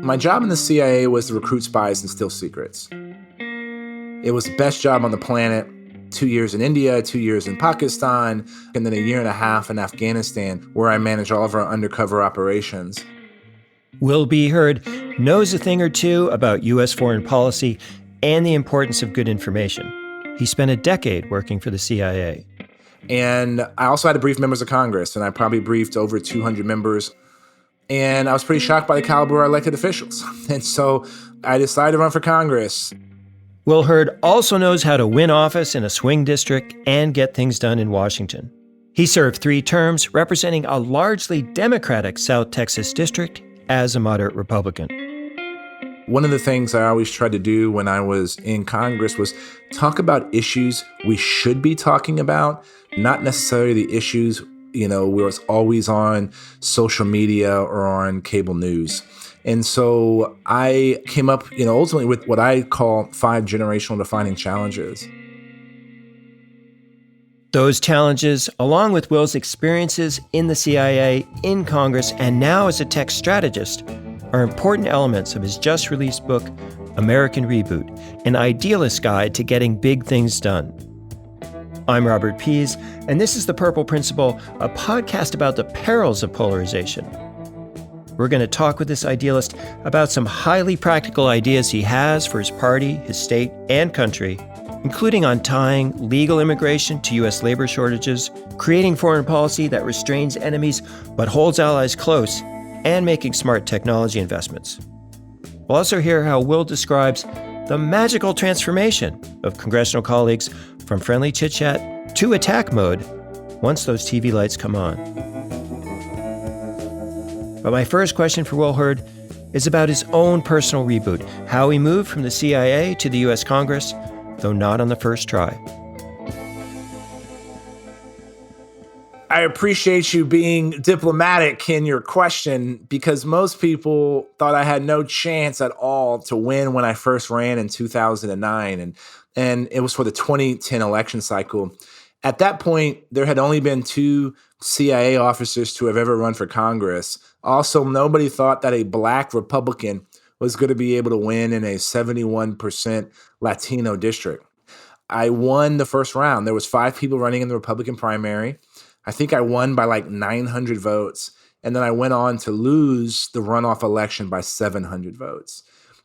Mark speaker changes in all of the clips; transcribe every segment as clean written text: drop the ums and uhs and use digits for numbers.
Speaker 1: My job in the CIA was to recruit spies and steal secrets. It was the best job on the planet. 2 years in India, 2 years in Pakistan, and then a year and a half in Afghanistan, where I managed all of our undercover operations.
Speaker 2: Will B. Hurd knows a thing or two about U.S. foreign policy and the importance of good information. He spent a decade working for the CIA.
Speaker 1: And I also had to brief members of Congress, and I probably briefed over 200 members. And I was pretty shocked by the caliber of elected officials. And so I decided to run for Congress.
Speaker 2: Will Hurd also knows how to win office in a swing district and get things done in Washington. He served 3 terms representing a largely Democratic South Texas district as a moderate Republican.
Speaker 1: One of the things I always tried to do when I was in Congress was talk about issues we should be talking about, not necessarily the issues, where it's always on social media or on cable news. And so I came up, ultimately with what I call 5 generational defining challenges.
Speaker 2: Those challenges, along with Will's experiences in the CIA, in Congress, and now as a tech strategist, are important elements of his just-released book, American Reboot, an idealist guide to getting big things done. I'm Robert Pease, and this is The Purple Principle, a podcast about the perils of polarization. We're going to talk with this idealist about some highly practical ideas he has for his party, his state, and country, including on tying legal immigration to U.S. labor shortages, creating foreign policy that restrains enemies but holds allies close, and making smart technology investments. We'll also hear how Will describes the magical transformation of congressional colleagues from friendly chit-chat to attack mode once those TV lights come on. But my first question for Will Hurd is about his own personal reboot, how he moved from the CIA to the U.S. Congress, though not on the first try.
Speaker 1: I appreciate you being diplomatic in your question, because most people thought I had no chance at all to win when I first ran in 2009. And it was for the 2010 election cycle. At that point, there had only been 2 CIA officers to have ever run for Congress. Also, nobody thought that a Black Republican was going to be able to win in a 71% Latino district. I won the first round. There was 5 people running in the Republican primary. I think I won by like 900 votes. And then I went on to lose the runoff election by 700 votes.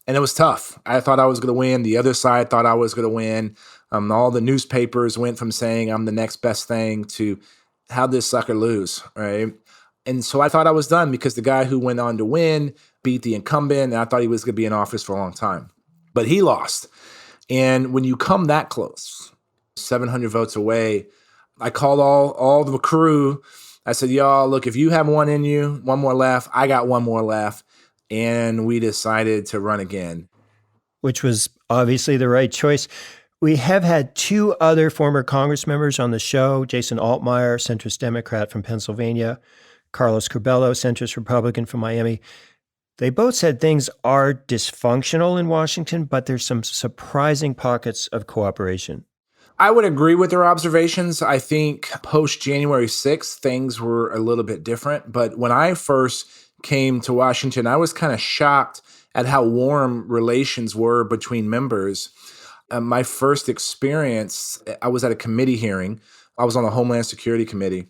Speaker 1: And it was tough. I thought I was going to win. The other side thought I was going to win. All the newspapers went from saying I'm the next best thing to how'd this sucker lose, right? And so I thought I was done because the guy who went on to win beat the incumbent, and I thought he was going to be in office for a long time. But he lost. And when you come that close, 700 votes away, I called all the crew. I said, y'all, look, if you have one in you, one more left, I got one more left. And we decided to run again.
Speaker 2: Which was obviously the right choice. We have had 2 other former Congress members on the show, Jason Altmaier, centrist Democrat from Pennsylvania, Carlos Curbelo, centrist Republican from Miami. They both said things are dysfunctional in Washington, but there's some surprising pockets of cooperation.
Speaker 1: I would agree with their observations. I think post-January 6th, things were a little bit different. But when I first came to Washington, I was kind of shocked at how warm relations were between members. My first experience, I was at a committee hearing. I was on the Homeland Security Committee,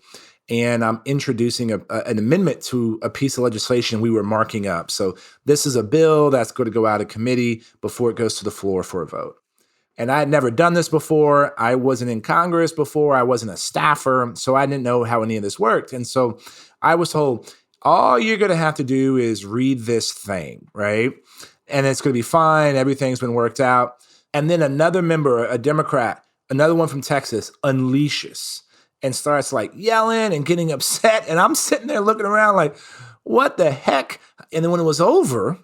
Speaker 1: and I'm introducing an amendment to a piece of legislation we were marking up. So this is a bill that's going to go out of committee before it goes to the floor for a vote. And I had never done this before. I wasn't in Congress before. I wasn't a staffer, so I didn't know how any of this worked. And so I was told, all you're going to have to do is read this thing, right? And it's going to be fine. Everything's been worked out. And then another member, a Democrat, another one from Texas, unleashes and starts like yelling and getting upset. And I'm sitting there looking around like, what the heck? And then when it was over,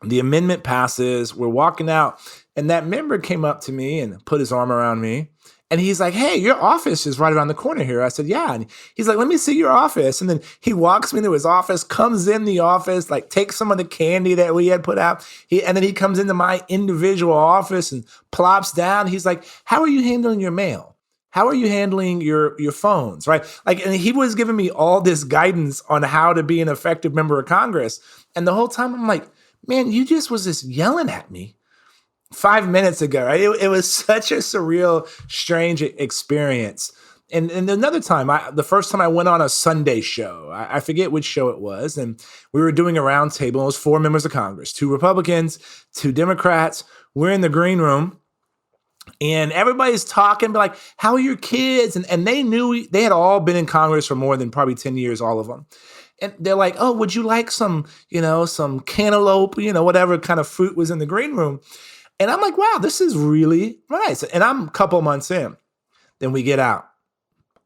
Speaker 1: the amendment passes. We're walking out. And that member came up to me and put his arm around me. And he's like, hey, your office is right around the corner here. I said, yeah. And he's like, let me see your office. And then he walks me into his office, comes in the office, like takes some of the candy that we had put out. And then he comes into my individual office and plops down. He's like, how are you handling your mail? How are you handling your phones, right? Like, and he was giving me all this guidance on how to be an effective member of Congress. And the whole time I'm like, man, you just yelling at me 5 minutes ago, right? It was such a surreal, strange experience. And another time, the first time I went on a Sunday show, I forget which show it was, and we were doing a round table. It was four members of Congress, two Republicans, two Democrats. We're in the green room, and everybody's talking, but like, how are your kids? And they knew they had all been in Congress for more than probably 10 years, all of them. And they're like, oh, would you like some cantaloupe, whatever kind of fruit was in the green room? And I'm like, wow, this is really nice. And I'm a couple months in. Then we get out,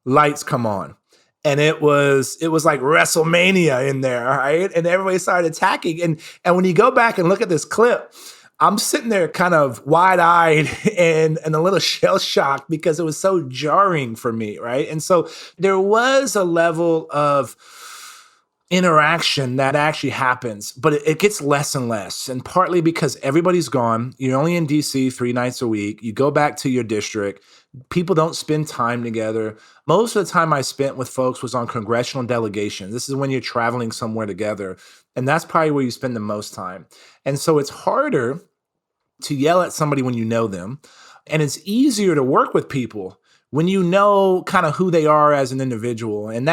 Speaker 1: lights come on. And it was like WrestleMania in there, right? And everybody started attacking. And when you go back and look at this clip, I'm sitting there kind of wide-eyed and a little shell-shocked because it was so jarring for me, right? And so there was a level of interaction that actually happens, but it gets less and less. And partly because everybody's gone. You're only in DC 3 nights a week. You go back to your district. People don't spend time together. Most of the time I spent with folks was on congressional delegations. This is when you're traveling somewhere together. And that's probably where you spend the most time. And so it's harder to yell at somebody when you know them. And it's easier to work with people when you know kind of who they are as an individual. And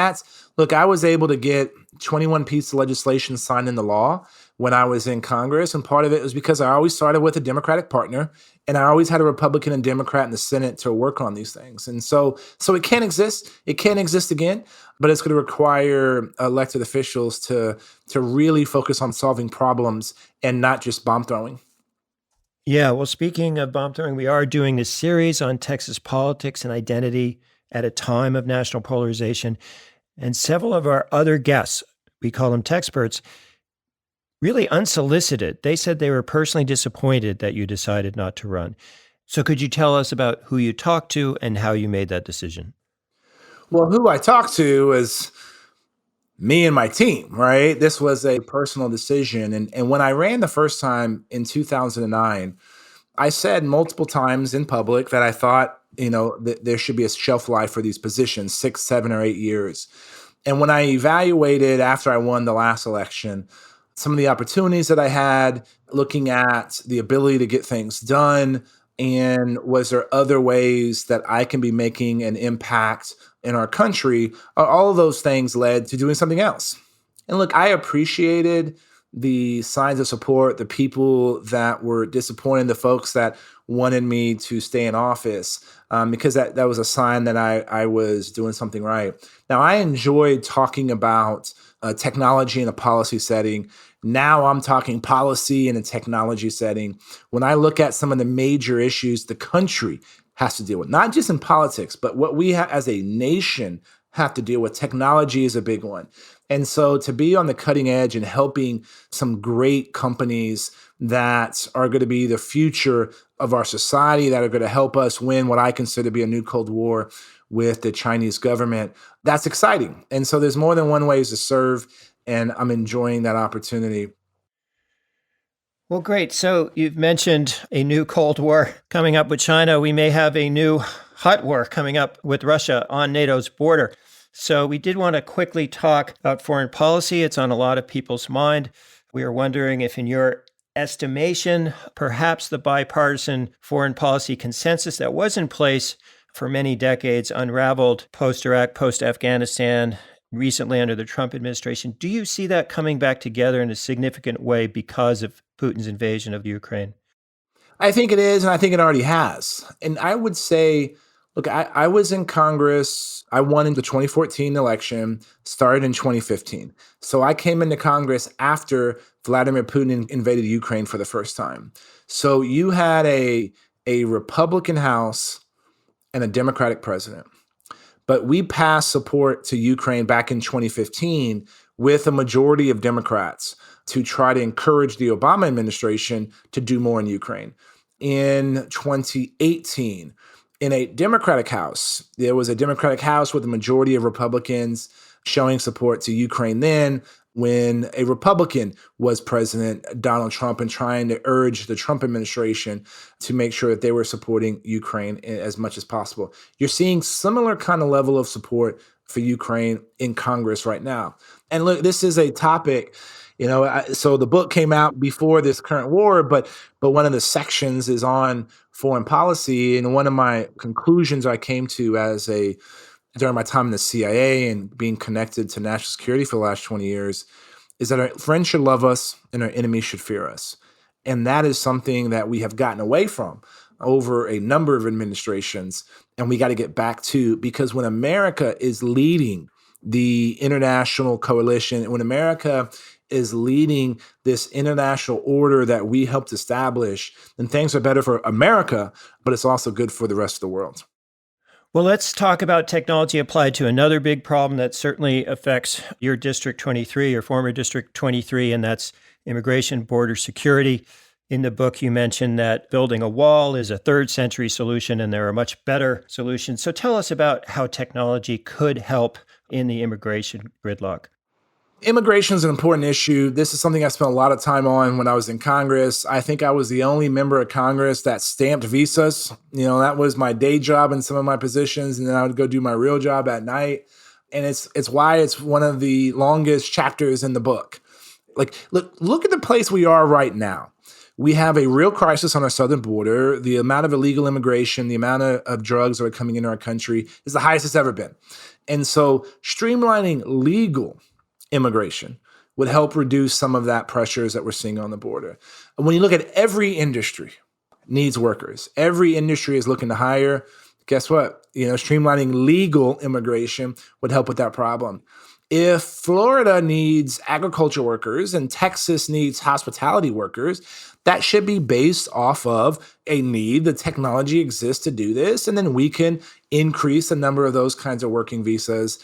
Speaker 1: look, I was able to get 21 pieces of legislation signed into law when I was in Congress. And part of it was because I always started with a Democratic partner, and I always had a Republican and Democrat in the Senate to work on these things. And so it can't exist. It can't exist again, but it's going to require elected officials to really focus on solving problems and not just bomb throwing.
Speaker 2: Yeah, well, speaking of bomb throwing, we are doing this series on Texas politics and identity at a time of national polarization. And several of our other guests, we call them Texperts, really unsolicited. They said they were personally disappointed that you decided not to run. So could you tell us about who you talked to and how you made that decision?
Speaker 1: Well, who I talked to is me and my team, right? This was a personal decision. And when I ran the first time in 2009, I said multiple times in public that I thought, that there should be a shelf life for these positions, 6, 7, or 8 years. And when I evaluated after I won the last election, some of the opportunities that I had, looking at the ability to get things done, and was there other ways that I can be making an impact in our country, all of those things led to doing something else. And look, I appreciated the signs of support, the people that were disappointed, the folks that wanted me to stay in office, because that was a sign that I was doing something right. Now, I enjoyed talking about technology in a policy setting. Now I'm talking policy in a technology setting. When I look at some of the major issues the country has to deal with, not just in politics, but what we as a nation have to deal with, technology is a big one. And so to be on the cutting edge and helping some great companies that are going to be the future of our society, that are going to help us win what I consider to be a new Cold War with the Chinese government, that's exciting. And so there's more than one ways to serve, and I'm enjoying that opportunity.
Speaker 2: Well, great. So you've mentioned a new Cold War coming up with China. We may have a new hot war coming up with Russia on NATO's border. So we did want to quickly talk about foreign policy. It's on a lot of people's mind. We are wondering if, in your estimation, perhaps the bipartisan foreign policy consensus that was in place for many decades unraveled post-Iraq, post-Afghanistan, recently under the Trump administration. Do you see that coming back together in a significant way because of Putin's invasion of Ukraine?
Speaker 1: I think it is, and I think it already has. And I would say, look, I was in Congress. I won in the 2014 election, started in 2015. So I came into Congress after Vladimir Putin invaded Ukraine for the first time. So you had a Republican House and a Democratic president. But we passed support to Ukraine back in 2015 with a majority of Democrats to try to encourage the Obama administration to do more in Ukraine. In 2018, in a Democratic House, there was a Democratic House with a majority of Republicans showing support to Ukraine then, when a Republican was President Donald Trump, and trying to urge the Trump administration to make sure that they were supporting Ukraine as much as possible. You're seeing similar kind of level of support for Ukraine in Congress right now. And look, this is a topic, So the book came out before this current war, but one of the sections is on foreign policy, and one of my conclusions I came to during my time in the CIA and being connected to national security for the last 20 years is that our friends should love us and our enemies should fear us. And that is something that we have gotten away from over a number of administrations, and we got to get back to, because when America is leading the international coalition, when America is leading this international order that we helped establish, then things are better for America, but it's also good for the rest of the world.
Speaker 2: Well, let's talk about technology applied to another big problem that certainly affects your District 23 or former District 23, and that's immigration, border security. In the book, you mentioned that building a wall is a third-century solution, and there are much better solutions. So tell us about how technology could help in the immigration gridlock.
Speaker 1: Immigration is an important issue. This is something I spent a lot of time on when I was in Congress. I think I was the only member of Congress that stamped visas. That was my day job in some of my positions, and then I would go do my real job at night. And it's why it's one of the longest chapters in the book. Look at the place we are right now. We have a real crisis on our southern border. The amount of illegal immigration, the amount of drugs that are coming into our country is the highest it's ever been. And so streamlining legal immigration would help reduce some of that pressures that we're seeing on the border. And when you look at every industry needs workers, every industry is looking to hire. Guess what? Streamlining legal immigration would help with that problem. If Florida needs agriculture workers and Texas needs hospitality workers, that should be based off of a need. The technology exists to do this, and then we can increase the number of those kinds of working visas,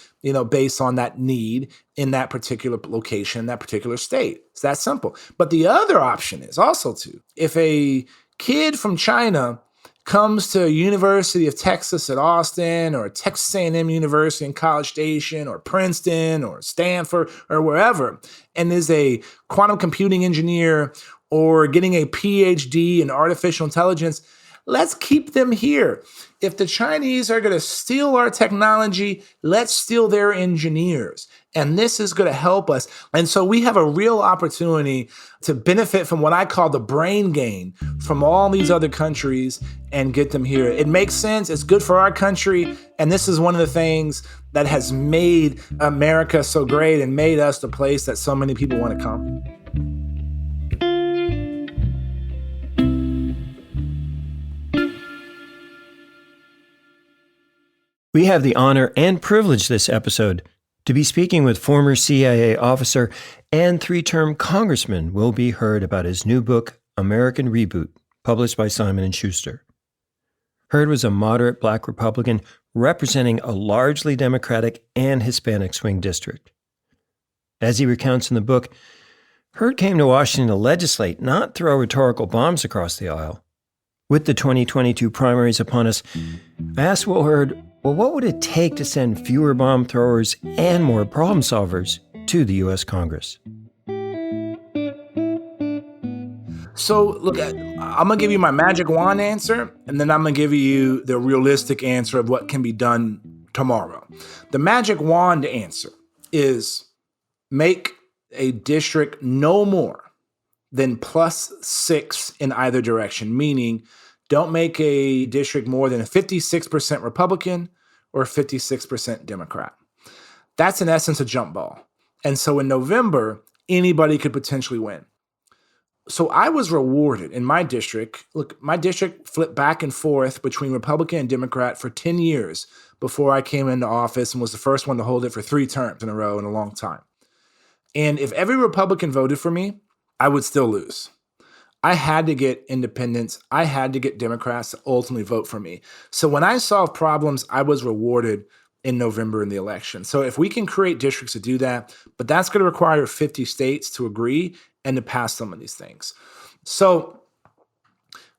Speaker 1: based on that need in that particular location, that particular state. It's that simple. But the other option is also if a kid from China comes to University of Texas at Austin, or Texas A&M University in College Station, or Princeton, or Stanford, or wherever, and is a quantum computing engineer or getting a PhD in artificial intelligence, let's keep them here. If the Chinese are going to steal our technology, let's steal their engineers. And this is going to help us. And so we have a real opportunity to benefit from what I call the brain gain from all these other countries and get them here. It makes sense. It's good for our country. And this is one of the things that has made America so great and made us the place that so many people want to come.
Speaker 2: We have the honor and privilege this episode to be speaking with former CIA officer and three-term Congressman Will Hurd about his new book, American Reboot, published by Simon Schuster. Hurd was a moderate Black Republican representing a largely Democratic and Hispanic swing district. As he recounts in the book, Hurd came to Washington to legislate, not throw rhetorical bombs across the aisle. With the 2022 primaries upon us, I asked Will Hurd, what would it take to send fewer bomb throwers and more problem solvers to the U.S. Congress?
Speaker 1: So, look, I'm going to give you my magic wand answer, and then I'm going to give you the realistic answer of what can be done tomorrow. The magic wand answer is make a district no more than +6 in either direction, meaning don't make a district more than 56% Republican or 56% Democrat. That's in essence a jump ball. And so in November, anybody could potentially win. So I was rewarded in my district. Look, my district flipped back and forth between Republican and Democrat for 10 years before I came into office, and was the first one to hold it for 3 terms in a row in a long time. And if every Republican voted for me, I would still lose. I had to get independents. I had to get Democrats to ultimately vote for me. So when I solved problems, I was rewarded in November in the election. So if we can create districts to do that, but that's going to require 50 states to agree and to pass some of these things. So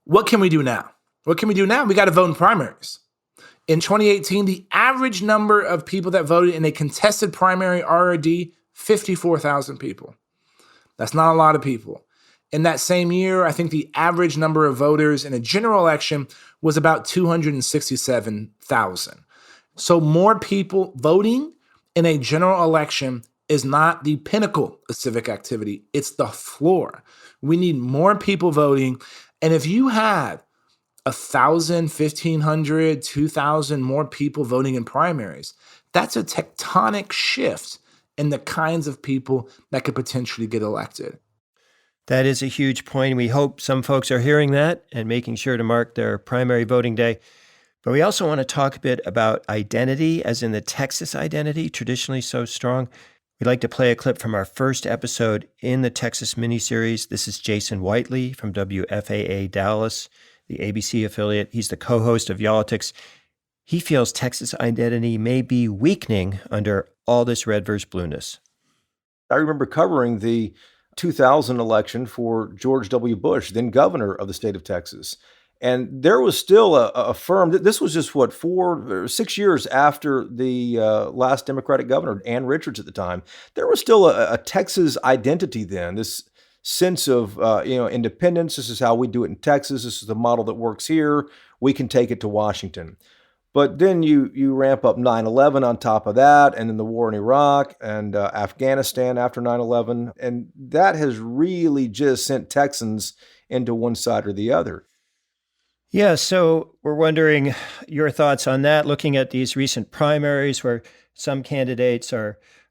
Speaker 1: what can we do now? What can we do now? We got to vote in primaries. In 2018, the average number of people that voted in a contested primary RRD, 54,000 people. That's not a lot of people. In that same year, I think the average number of voters in a general election was about 267,000. So more people voting in a general election is not the pinnacle of civic activity. It's the floor. We need more people voting. And if you had 1,000, 1,500, 2,000 more people voting in primaries, that's a tectonic shift in the kinds of people that could potentially get elected.
Speaker 2: That is a huge point. We hope some folks are hearing that and making sure to mark their primary voting day. But we also want to talk a bit about identity, as in the Texas identity, traditionally so strong. We'd like to play a clip from our first episode in the Texas miniseries. This is Jason Whiteley from WFAA Dallas, the ABC affiliate. He's the co-host of Y'all-itics. He feels Texas identity may be weakening under all this red versus blueness.
Speaker 3: I remember covering the 2000 election for George W. Bush, then governor of the state of Texas. And there was still a firm, this was just 4 or 6 years after the last Democratic governor, Ann Richards at the time. There was still a Texas identity then, this sense of independence. This is how we do it in Texas. This is the model that works here. We can take it to Washington. But then you ramp up 9/11 on top of that, and then the war in Iraq and Afghanistan after 9/11. And that has really just sent Texans into one side or the other.
Speaker 2: Yeah, so we're wondering your thoughts on that, looking at these recent primaries where some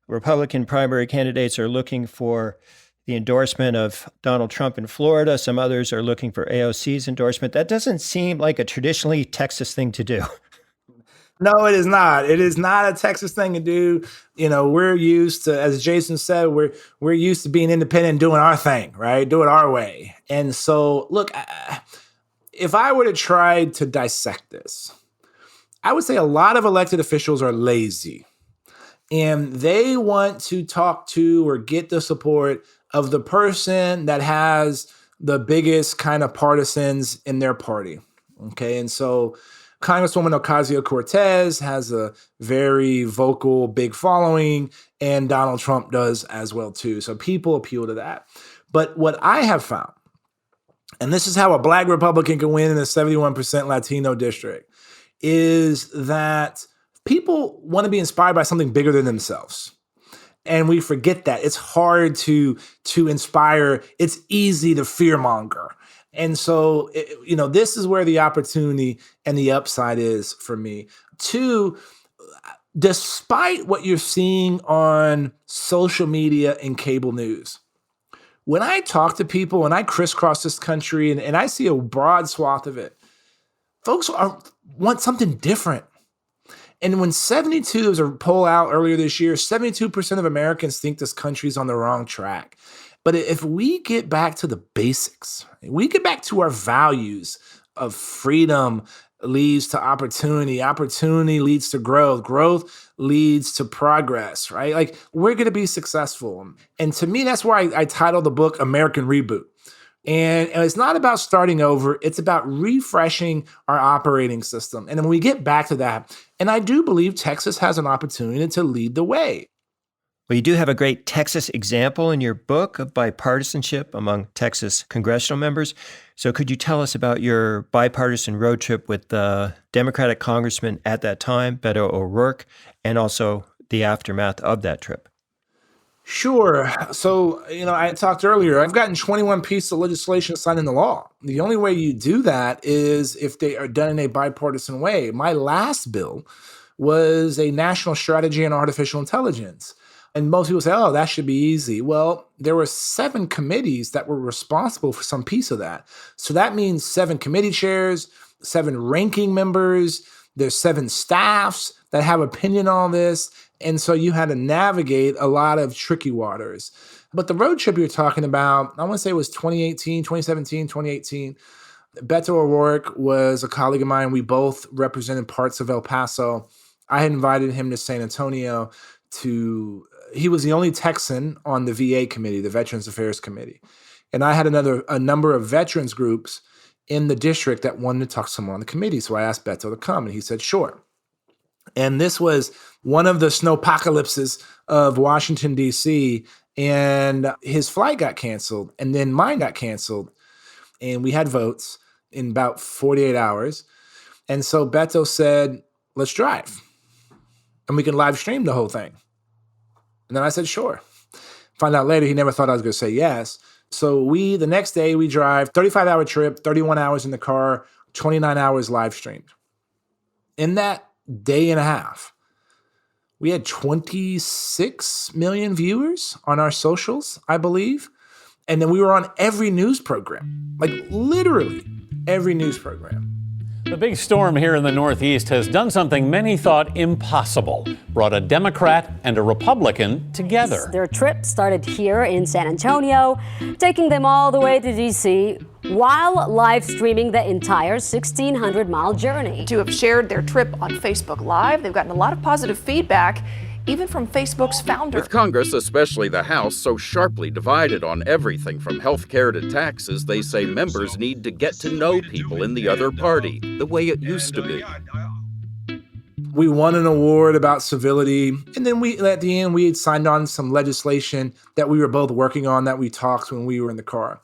Speaker 2: Republican primary candidates are looking for the endorsement of Donald Trump in Florida. Some others are looking for AOC's endorsement. That doesn't seem like a traditionally Texas thing to do.
Speaker 1: No, it is not. It is not a Texas thing to do. We're used to, as Jason said, we're used to being independent and doing our thing, right? Do it our way. And so, look, if I were to try to dissect this, I would say a lot of elected officials are lazy. And they want to talk to or get the support of the person that has the biggest kind of partisans in their party. Okay, and so Congresswoman Ocasio-Cortez has a very vocal, big following, and Donald Trump does as well, too. So people appeal to that. But what I have found, and this is how a Black Republican can win in a 71% Latino district, is that people want to be inspired by something bigger than themselves. And we forget that. It's hard to inspire. It's easy to fearmonger. And so, this is where the opportunity and the upside is for me. 2, despite what you're seeing on social media and cable news, when I talk to people and I crisscross this country and I see a broad swath of it, folks want something different. And when there was a poll out earlier this year, 72% of Americans think this country's on the wrong track. But if we get back to the basics, we get back to our values of freedom leads to opportunity, opportunity leads to growth, growth leads to progress, right? Like, we're going to be successful. And to me, that's why I titled the book American Reboot. And it's not about starting over. It's about refreshing our operating system. And then when we get back to that, and I do believe Texas has an opportunity to lead the way.
Speaker 2: Well, you do have a great Texas example in your book of bipartisanship among Texas congressional members. So could you tell us about your bipartisan road trip with the Democratic Congressman at that time, Beto O'Rourke, and also the aftermath of that trip?
Speaker 1: Sure. So, I talked earlier, I've gotten 21 pieces of legislation signed into law. The only way you do that is if they are done in a bipartisan way. My last bill was a national strategy on artificial intelligence. And most people say, oh, that should be easy. Well, there were 7 committees that were responsible for some piece of that. So that means 7 committee chairs, 7 ranking members, there's 7 staffs that have opinion on this. And so you had to navigate a lot of tricky waters. But the road trip you're talking about, I want to say it was 2017, 2018. Beto O'Rourke was a colleague of mine. We both represented parts of El Paso. I had invited him to San Antonio he was the only Texan on the VA committee, the Veterans Affairs Committee. And I had a number of veterans groups in the district that wanted to talk to someone on the committee. So I asked Beto to come, and he said, sure. And this was one of the snowpocalypses of Washington, D.C., and his flight got canceled, and then mine got canceled. And we had votes in about 48 hours. And so Beto said, let's drive. And we can live stream the whole thing. And then I said, sure. Find out later, he never thought I was going to say yes. So the next day we drive, 35-hour trip, 31 hours in the car, 29 hours live streamed. In that day and a half, we had 26 million viewers on our socials, I believe. And then we were on every news program, like literally every news program.
Speaker 4: The big storm here in the Northeast has done something many thought impossible, brought a Democrat and a Republican together.
Speaker 5: Their trip started here in San Antonio, taking them all the way to D.C. while live streaming the entire 1,600-mile journey.
Speaker 6: To have shared their trip on Facebook Live, they've gotten a lot of positive feedback, even from Facebook's founder.
Speaker 7: With Congress, especially the House, so sharply divided on everything from health care to taxes, they say members need to get to know people in the other party, the way it used to be.
Speaker 1: We won an award about civility, and then at the end, we had signed on some legislation that we were both working on that we talked when we were in the car.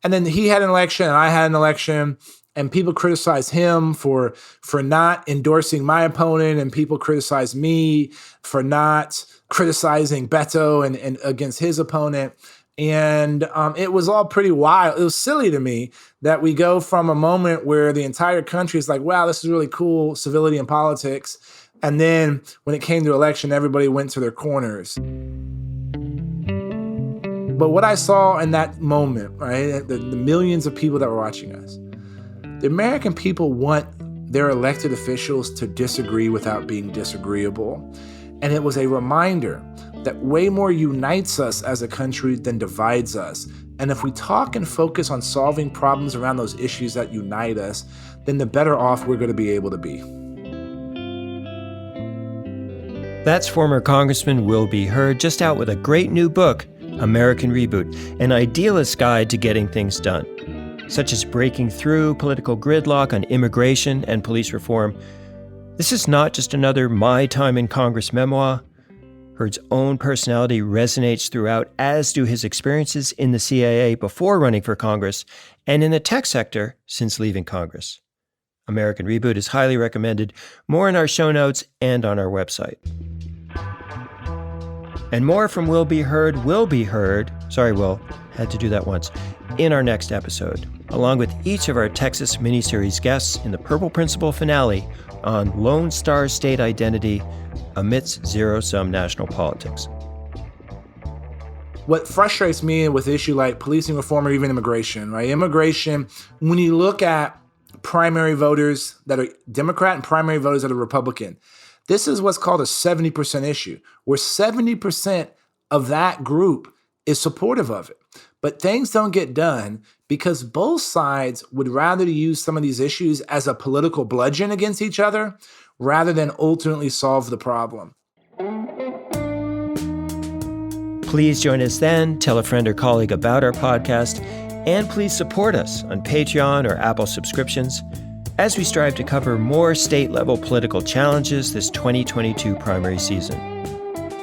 Speaker 1: And then he had an election, and I had an election, and people criticized him for not endorsing my opponent, and people criticized me for not criticizing Beto and against his opponent. And it was all pretty wild. It was silly to me that we go from a moment where the entire country is like, wow, this is really cool, civility in politics. And then when it came to election, everybody went to their corners. But what I saw in that moment, right, the millions of people that were watching us, the American people want their elected officials to disagree without being disagreeable. And it was a reminder that way more unites us as a country than divides us. And if we talk and focus on solving problems around those issues that unite us, then the better off we're going to be able to be.
Speaker 2: That's former Congressman Will Hurd, just out with a great new book, American Reboot, an idealist guide to getting things done, such as breaking through political gridlock on immigration and police reform. This is not just another My Time in Congress memoir. Hurd's own personality resonates throughout, as do his experiences in the CIA before running for Congress and in the tech sector since leaving Congress. American Reboot is highly recommended. More in our show notes and on our website. And more from Will Be Heard, sorry, Will, had to do that once, in our next episode, along with each of our Texas miniseries guests in the Purple Principle finale on Lone Star State identity amidst zero-sum national politics.
Speaker 1: What frustrates me with an issue like policing reform or even immigration, right? Immigration, when you look at primary voters that are Democrat and primary voters that are Republican, this is what's called a 70% issue, where 70% of that group is supportive of it. But things don't get done because both sides would rather use some of these issues as a political bludgeon against each other rather than ultimately solve the problem.
Speaker 2: Please join us then, tell a friend or colleague about our podcast, and please support us on Patreon or Apple subscriptions as we strive to cover more state-level political challenges this 2022 primary season.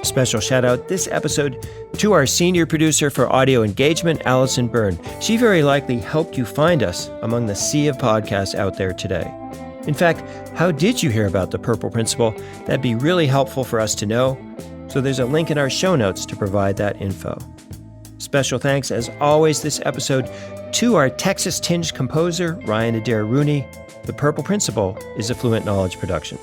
Speaker 2: Special shout out this episode to our senior producer for audio engagement, Allison Byrne. She very likely helped you find us among the sea of podcasts out there today. In fact, how did you hear about the Purple Principle? That'd be really helpful for us to know. So there's a link in our show notes to provide that info. Special thanks, as always, this episode to our Texas-tinged composer, Ryan Adair Rooney. The Purple Principle is a Fluent Knowledge production.